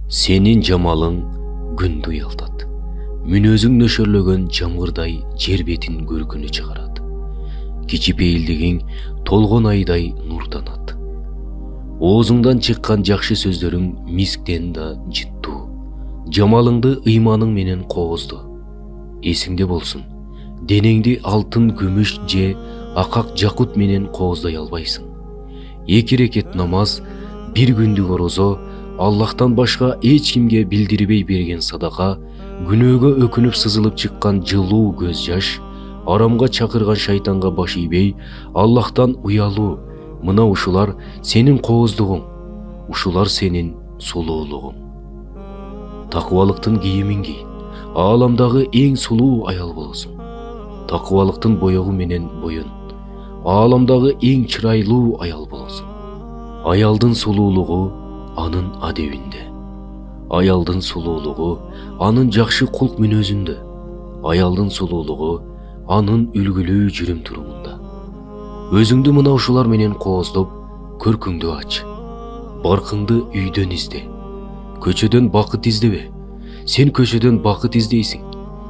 Сенин жамалың күндү уялтат. Мүнөзүң нөшөрлөгөн жамгырдай жер бетин көркүнү чыгарат. Кичипейилдигиң толгон айдай нурданат. Оозуңдан чыккан жакшы сөздөрүң мисктен да жыттуу. Жамалыңды ыйманың менен коозду. Эсиңде болсун, денеңди алтын, күмүш же акак жакут менен кооздай албайсың. 2 рекет намаз, 1 күндүк орозо, Аллахтан башка эч кимге билдирбей берген садака, күнөөгө өкүнүп сызылып чыккан жылуу көз жаш, арамга чакырган шайтанга баш ийбей, Аллахтан уялуу. Мына ушулар сенин кооздугуң, ушулар сенин сулуулугуң. Такыбалыктын кийимин кий, ааламдагы эң сулуу аял болосуң. Такыбалыктын боёгу менен боюн, ааламдагы эң чырайлуу аял болосуң. Аялдын сулуулугу анын адебинде. Аялдын сулуулугу анын жакшы кулк мүнөзүндө. Аялдын сулуулугу анын үлгүлүү жүрүм турумунда. Өзүңдү мына ушулар менен кооздоп, көркүңдү ач. Баркыңды үйдөн изде. Көчөдөн бакыт издебе. Сен көчөдөн бакыт издейсиң.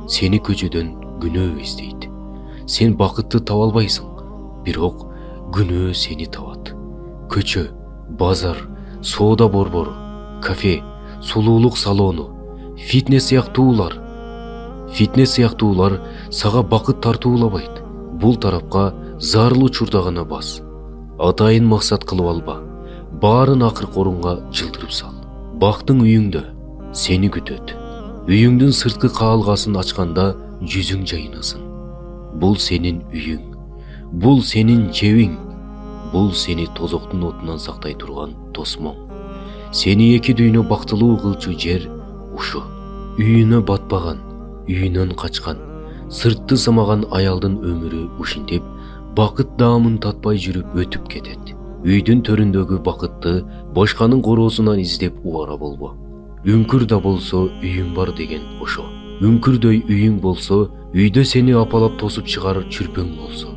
Сени көчөдөн күнөө издейт. Сен бакытты таба албайсың, бирок күнөө сени табат. Көчө, базар, соода борбору, кафе, сулуулук салону, фитнес сыяктуулар сага бакыт тартуулабайт. Бул тарапка зарыл учурда гана бас. Атайын максат кылып алба. Баарын акыркы орунга жылдырып сал. Бактың үйүңдө сени күтөт. Үйүңдүн сырткы каалгасын ачканда жүзүң жайнасын. Бул сенин үйүң. Бул сенин чебиң. Бул сени тозоктун отунан сактай турган тосмоң. Сени 2 дүйнө бактылуу кылчу жер ушу. Үйүнө батпаган, үйүнөн качкан, сыртты самаган аялдын өмүрү ушинтип бакыт даамын татпай жүрүп өтүп кетет. Үйдүн төрүндөгү бакытты башканын короосунан издеп убара болбо. Үңкүр да болсо үйүң бар деген ошо. Үңкүрдөй үйүң болсо, үйдө сени апалап тосуп чыгарыр чүрпөң болсо,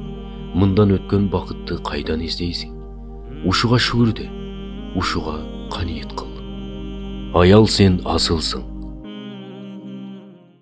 мындан өткөн бакытты кайдан издейсиң? Ушуга шүгүр де, ушуга каниет кыл. Аял, сен асылсың.